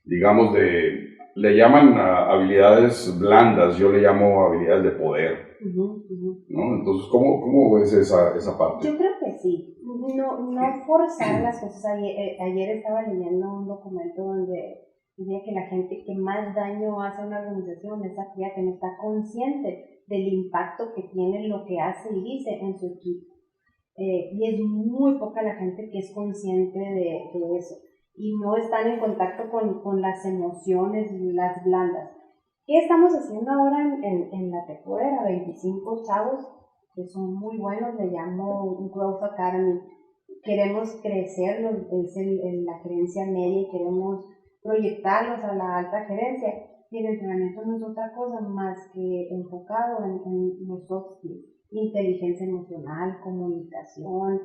digamos, le llaman habilidades blandas, yo le llamo habilidades de poder, ¿no? Entonces, ¿cómo ves esa parte? Yo creo que sí, no forzar las cosas. Ayer estaba leyendo un documento donde decía que la gente que más daño hace a una organización es aquella que no está consciente del impacto que tiene lo que hace y dice en su equipo. Y es muy poca la gente que es consciente de eso y no están en contacto con las emociones, las blandas. ¿Qué estamos haciendo ahora en la Tejuera? 25 chavos que son muy buenos, le llamo Growth Academy. Queremos crecerlos, es la gerencia media y queremos proyectarlos a la alta gerencia. Y el entrenamiento no es otra cosa más que enfocado en los soft skills, inteligencia emocional, comunicación,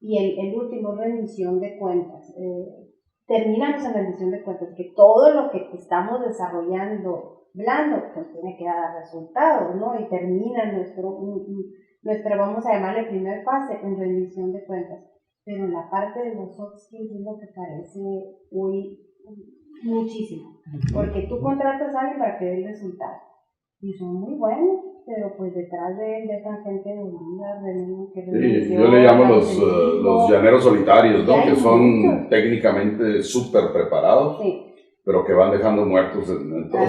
y el último, rendición de cuentas. terminamos en rendición de cuentas, que todo lo que estamos desarrollando blando, pues tiene que dar resultados, ¿no? Y termina nuestra, vamos a llamarle primer fase, en rendición de cuentas. Pero la parte de los soft skills es lo que parece hoy muchísimo. Porque tú contratas a alguien para que dé el resultado. Y son muy buenos, pero pues detrás de él dejan gente dolida, que sí, yo le llamo los llaneros solitarios, ¿no? Que son técnicamente súper preparados, sí, pero que van dejando muertos en todo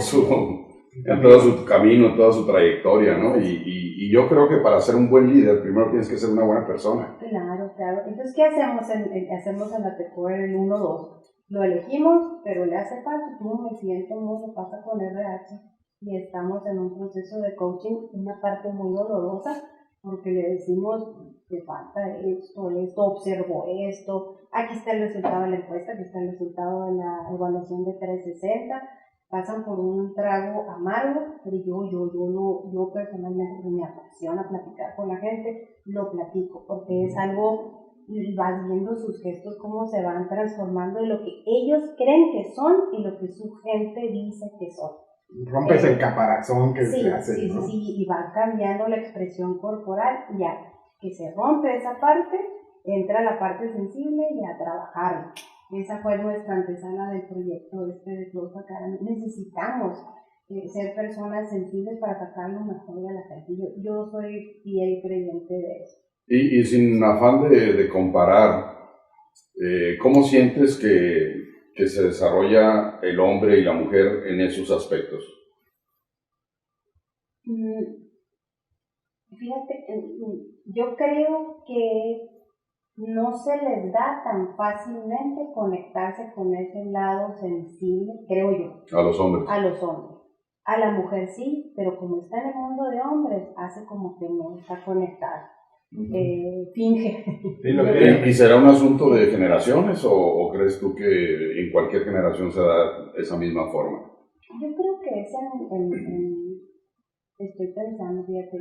su camino, en toda su trayectoria, ¿no? Y yo creo que para ser un buen líder, primero tienes que ser una buena persona. Claro, claro. Entonces, ¿qué hacemos en la TECOR en el 1-2? Lo elegimos, pero le hace falta, como mi cliente no lo pasa con RH, y estamos en un proceso de coaching, una parte muy dolorosa, porque le decimos que falta esto, observo esto, aquí está el resultado de la encuesta, aquí está el resultado de la evaluación de 360, pasan por un trago amargo, pero yo personalmente me apasiona platicar con la gente, lo platico, porque es algo, vas viendo sus gestos, cómo se van transformando de lo que ellos creen que son y lo que su gente dice que son. Rompes el caparazón que se hace. Sí, ¿no? Sí, y va cambiando la expresión corporal, y ya que se rompe esa parte, entra la parte sensible y a trabajar. Esa fue nuestra antesala del proyecto de Close Academy. Necesitamos ser personas sensibles para sacar lo mejor de la gente. Yo soy fiel creyente de eso. Y sin afán de comparar, ¿cómo sientes que se desarrolla el hombre y la mujer en esos aspectos? Fíjate, yo creo que no se les da tan fácilmente conectarse con ese lado sensible, creo yo. A los hombres. A los hombres. A la mujer sí, pero como está en el mundo de hombres, hace como que no está conectada. Finge. ¿Y será un asunto de generaciones o crees tú que en cualquier generación se da esa misma forma? Yo creo que es estoy pensando, fíjate.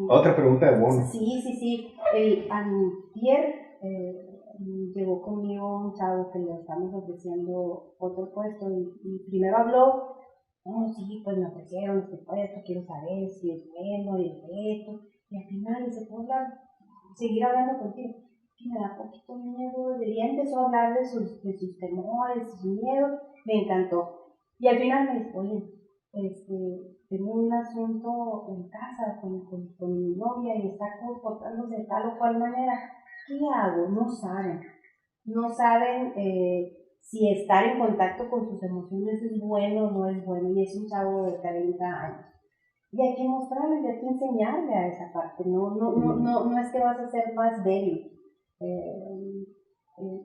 Otra pregunta de bono. Sí. El antier llegó conmigo un chavo que le estamos ofreciendo otro puesto y primero habló, sí, pues me ofrecieron este puesto, quiero saber si es bueno, y esto. Y al final se puede seguir hablando contigo, que me da poquito miedo, y ya empezó a hablar de sus temores, de sus miedos, me encantó. Y al final me dijo, oye, tengo un asunto en casa con mi novia y está comportándose de tal o cual manera, ¿qué hago? No saben si estar en contacto con sus emociones es bueno o no es bueno, y es un chavo de 40 años. Y hay que mostrarles, hay que enseñarle a esa parte, no es que vas a ser más débil,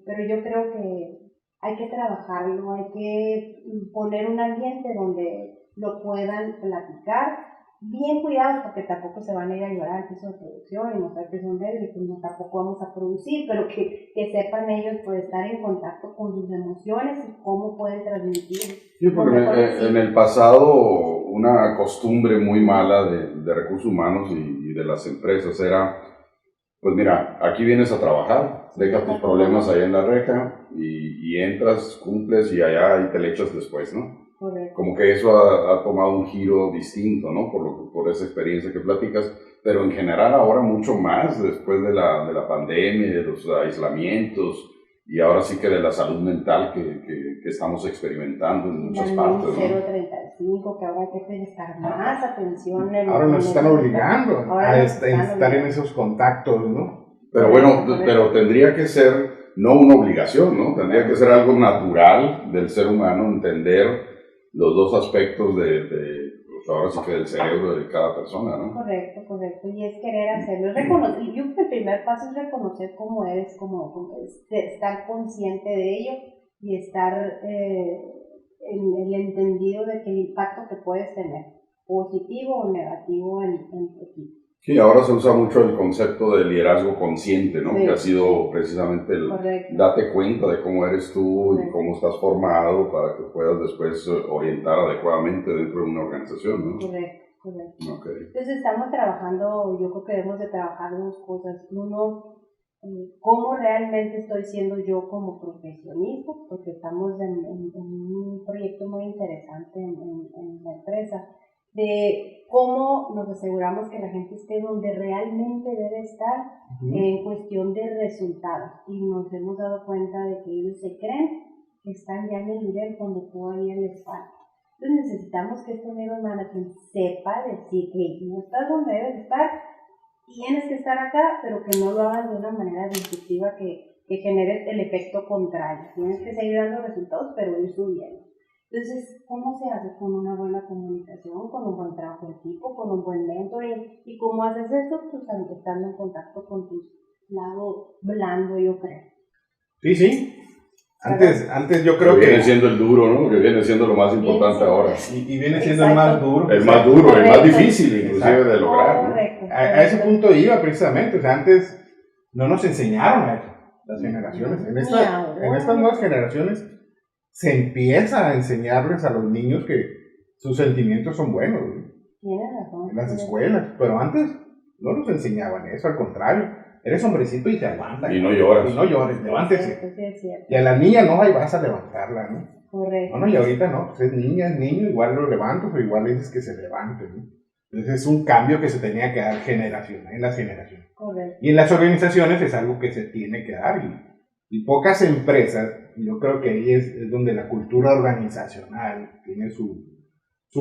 pero yo creo que hay que trabajarlo, hay que poner un ambiente donde lo puedan platicar, bien cuidados, porque tampoco se van a ir a llorar al piso de producción y mostrar que son débiles, pues no, tampoco vamos a producir, pero que sepan ellos pues estar en contacto con sus emociones y cómo pueden transmitir. Sí, porque en el pasado una costumbre muy mala de recursos humanos y de las empresas era, pues mira, aquí vienes a trabajar, deja tus problemas ahí en la reja y entras, cumples y allá y te le echas después, ¿no? Correcto. Como que eso ha tomado un giro distinto, ¿no? Por esa experiencia que platicas, pero en general ahora mucho más después de la pandemia, de los aislamientos y ahora sí que de la salud mental que estamos experimentando en muchas partes, ¿no? 035, que ahora hay que prestar más atención. Ahora nos están obligando a estar en esos contactos, ¿no? Pero bueno, pero tendría que ser no una obligación, ¿no? Tendría que ser algo natural del ser humano entender los dos aspectos pues ahora sí que del cerebro de cada persona, ¿no? Correcto, y es querer hacerlo, reconocer. Yo creo que el primer paso es reconocer cómo eres, cómo es, estar consciente de ello y estar en el entendido de que el impacto que puedes tener, positivo o negativo en tu equipo. Sí, ahora se usa mucho el concepto de liderazgo consciente, ¿no? Sí. Que ha sido precisamente date cuenta de cómo eres tú y cómo estás formado para que puedas después orientar adecuadamente dentro de una organización, ¿no? Correcto. Okay. Entonces estamos trabajando, yo creo que debemos de trabajar dos cosas. Uno, cómo realmente estoy siendo yo como profesionista, porque estamos en un proyecto muy interesante en la empresa, de cómo nos aseguramos que la gente esté donde realmente debe estar en cuestión de resultados. Y nos hemos dado cuenta de que ellos se creen que están ya en el nivel donde todavía les falta. Entonces necesitamos que este middle management sepa decir que no estás donde debes estar, tienes que estar acá, pero que no lo hagas de una manera disruptiva que genere el efecto contrario. Tienes que seguir dando resultados, pero ir subiendo. Entonces, ¿cómo se hace? Con una buena comunicación, con un buen trabajo de equipo, con un buen mentoring. ¿Y cómo haces eso? Pues estando en contacto con tu lado blando, yo creo. Sí. Antes yo creo que viene que siendo el duro, ¿no? Que viene siendo lo más importante ahora. Y viene siendo el más duro. El más duro, el más difícil inclusive de lograr, ¿no? Correcto. A ese punto iba precisamente, o sea, antes no nos enseñaron eso, las generaciones. En estas nuevas generaciones se empieza a enseñarles a los niños que sus sentimientos son buenos, ¿no? Tienes razón. En las escuelas, pero antes no nos enseñaban eso, al contrario. Eres hombrecito y te aguantas. Y no lloras. Y no llores, levántese. Sí, es cierto. Y a la niña no, ahí vas a levantarla, ¿no? Correcto. Bueno, y ahorita no, pues es niña, es niño, igual lo levanto, pero igual le dices que se levante, ¿no? Entonces es un cambio que se tenía que dar en las generaciones. Correcto. Y en las organizaciones es algo que se tiene que dar. Y pocas empresas, yo creo que ahí es donde la cultura organizacional tiene su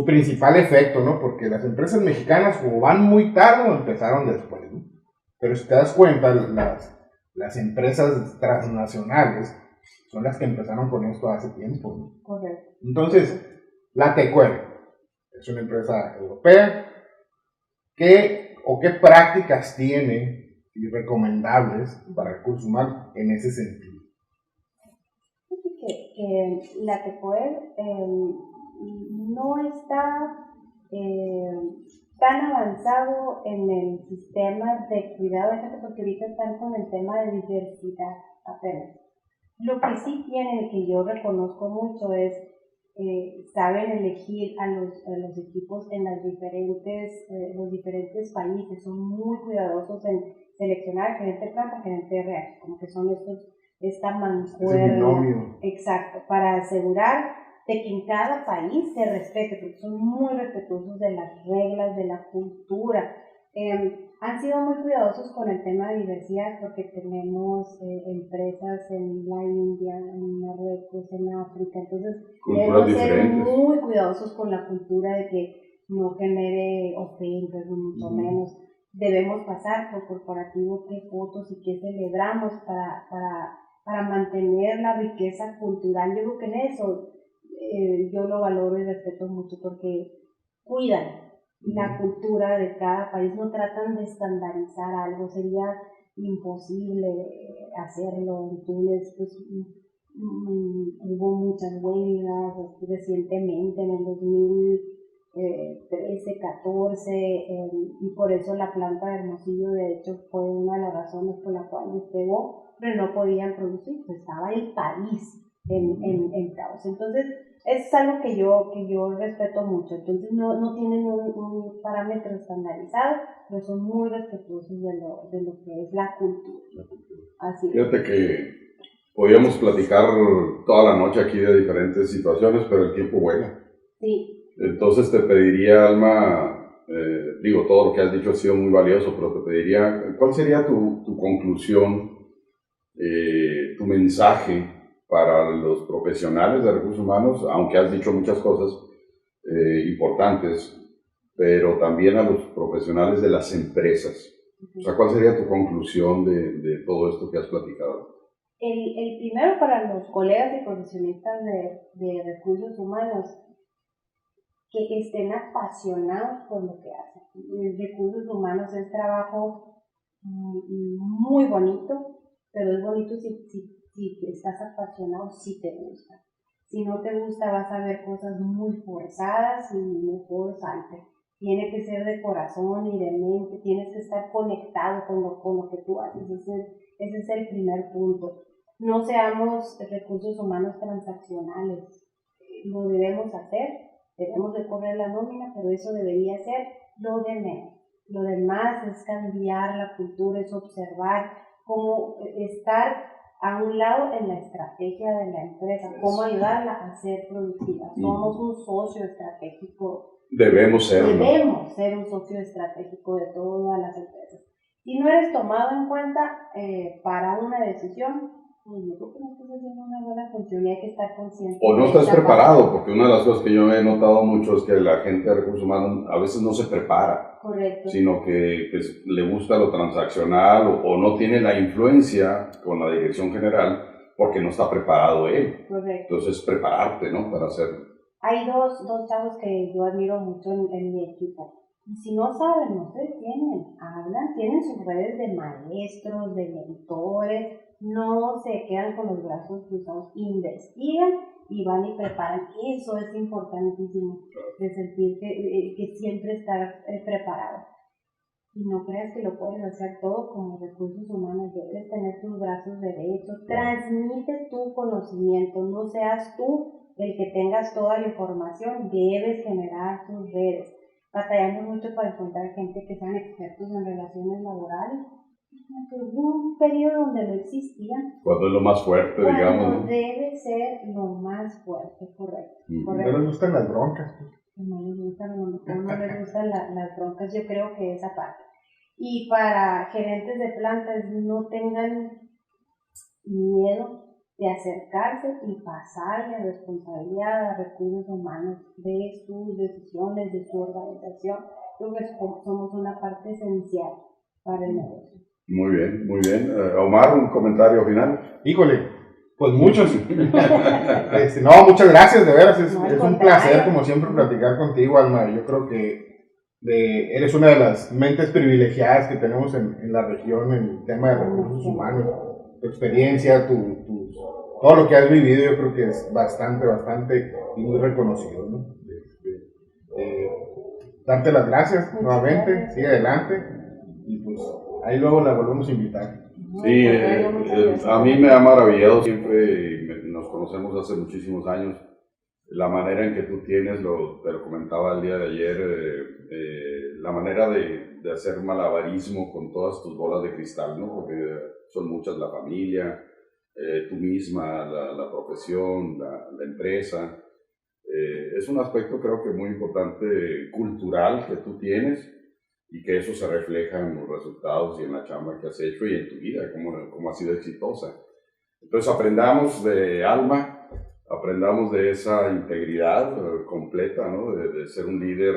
principal efecto, ¿no? Porque las empresas mexicanas o van muy tarde o empezaron después, ¿no? Pero si te das cuenta, las empresas transnacionales son las que empezaron con esto hace tiempo, ¿no? Correcto. Entonces, la Tecuel es una empresa europea. ¿Qué prácticas tiene y recomendables para recursos humanos en ese sentido? Que la Tecoel no está tan avanzado en el sistema de cuidado de gente, porque ahorita están con el tema de diversidad apenas. Lo que sí tienen, que yo reconozco mucho, es saben elegir a los equipos en los diferentes países, son muy cuidadosos en seleccionar gerente de planta, gerente de RH, como que son esta mancuerna, exacto, para asegurar de que en cada país se respete, porque son muy respetuosos de las reglas, de la cultura. Han sido muy cuidadosos con el tema de diversidad, porque tenemos empresas en la India, en Marruecos, en África, entonces debemos ser muy cuidadosos con la cultura de que no genere ofensas, ni mucho menos. Debemos pasar por corporativo qué fotos y qué celebramos para mantener la riqueza cultural. Yo creo que en eso yo lo valoro y respeto mucho, porque cuidan la cultura de cada país, no tratan de estandarizar algo, sería imposible hacerlo. En Túnez pues, hubo muchas huelgas recientemente, en el 2013, 14, y por eso la planta de Hermosillo de hecho fue una de las razones por la cual despegó, pero no podían producir, pues estaba el país en caos. Entonces es algo que yo respeto mucho. Entonces no tienen un parámetro estandarizado, pero son muy respetuosos de lo que es la cultura. Así. Fíjate que podíamos platicar toda la noche aquí de diferentes situaciones, pero el tiempo vuela. Sí. Entonces te pediría, Alma, todo lo que has dicho ha sido muy valioso, pero te pediría, ¿cuál sería tu conclusión, tu mensaje para los profesionales de recursos humanos, aunque has dicho muchas cosas importantes, pero también a los profesionales de las empresas? O sea, ¿cuál sería tu conclusión de todo esto que has platicado? El primero, para los colegas y profesionistas de recursos humanos, que estén apasionados por lo que hacen. Recursos humanos es trabajo muy bonito, pero es bonito si estás apasionado, si te gusta. Si no te gusta, vas a ver cosas muy forzadas y mejor salte. Tiene que ser de corazón y de mente, tienes que estar conectado con lo que tú haces. Ese es el primer punto. No seamos recursos humanos transaccionales. Lo debemos hacer, debemos de correr la nómina, pero eso debería ser lo de menos. Lo demás es cambiar la cultura, es observar cómo estar a un lado en la estrategia de la empresa, cómo ayudarla a ser productiva. Somos un socio estratégico. Debemos serlo. Debemos ser un socio estratégico de todas las empresas. Si no eres tomado en cuenta para una decisión, pues yo creo que no estás haciendo una buena función y hay que estar consciente. O no estás preparado, porque una de las cosas que yo he notado mucho es que la gente de recursos humanos a veces no se prepara. Correcto. Sino que pues, le gusta lo transaccional o no tiene la influencia con la dirección general porque no está preparado él. Correcto. Entonces, prepararte, ¿no? Para hacerlo. Hay dos chavos que yo admiro mucho en mi equipo. Y si no saben, no se detienen, hablan, tienen sus redes de maestros, de mentores, no se quedan con los brazos cruzados, investigan y van y preparan. Eso es importantísimo, de sentir que siempre estar preparado. Y no creas que lo puedes hacer todo como recursos humanos, debes tener tus brazos derechos, transmite tu conocimiento, no seas tú el que tengas toda la información, debes generar tus redes. Batallamos mucho para encontrar gente que sean expertos en relaciones laborales. Hubo un periodo donde no existían. Cuando es lo más fuerte, digamos. ¿No? Debe ser lo más fuerte, correcto. No les gustan las broncas. No les gustan, no les gustan las broncas, yo creo que esa parte. Y para gerentes de plantas, no tengan miedo de acercarse y pasar la responsabilidad a recursos humanos de sus decisiones, de su organización. Creo que somos una parte esencial para el negocio. Muy bien, muy bien. Omar, un comentario final. Híjole, pues muchos. No, muchas gracias, de veras. Es un placer, como siempre, platicar contigo, Alma. Yo creo que eres una de las mentes privilegiadas que tenemos en la región en el tema de recursos humanos. Tu experiencia, todo lo que has vivido, yo creo que es bastante y muy reconocido, ¿no? Darte las gracias nuevamente, sigue adelante y pues ahí luego la volvemos a invitar. Sí, a mí me ha maravillado siempre, nos conocemos hace muchísimos años, la manera en que tú tienes, te lo comentaba el día de ayer, la manera de hacer malabarismo con todas tus bolas de cristal, ¿no? Porque son muchas, la familia, tú misma, la profesión, la empresa. Es un aspecto creo que muy importante cultural que tú tienes y que eso se refleja en los resultados y en la chamba que has hecho y en tu vida, cómo has sido exitosa. Entonces aprendamos de Alma, aprendamos de esa integridad completa, ¿no? De ser un líder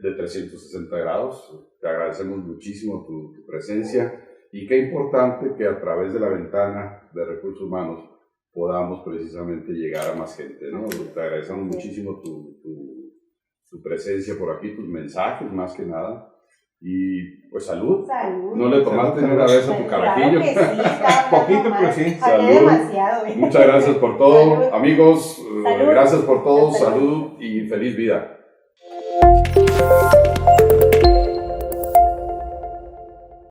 de 360 grados. Te agradecemos muchísimo tu presencia. Y qué importante que a través de la ventana de recursos humanos podamos precisamente llegar a más gente, ¿no? Te agradecemos muchísimo tu presencia por aquí, tus mensajes más que nada. Y pues salud. Salud. ¿No le tomaste ni una vez a tu carajillo? Claro que sí, poquito, pero sí. Hablé demasiado. Muchas gracias por todo. Salud. Amigos, Salud. gracias por todo. Salud. Salud y feliz vida.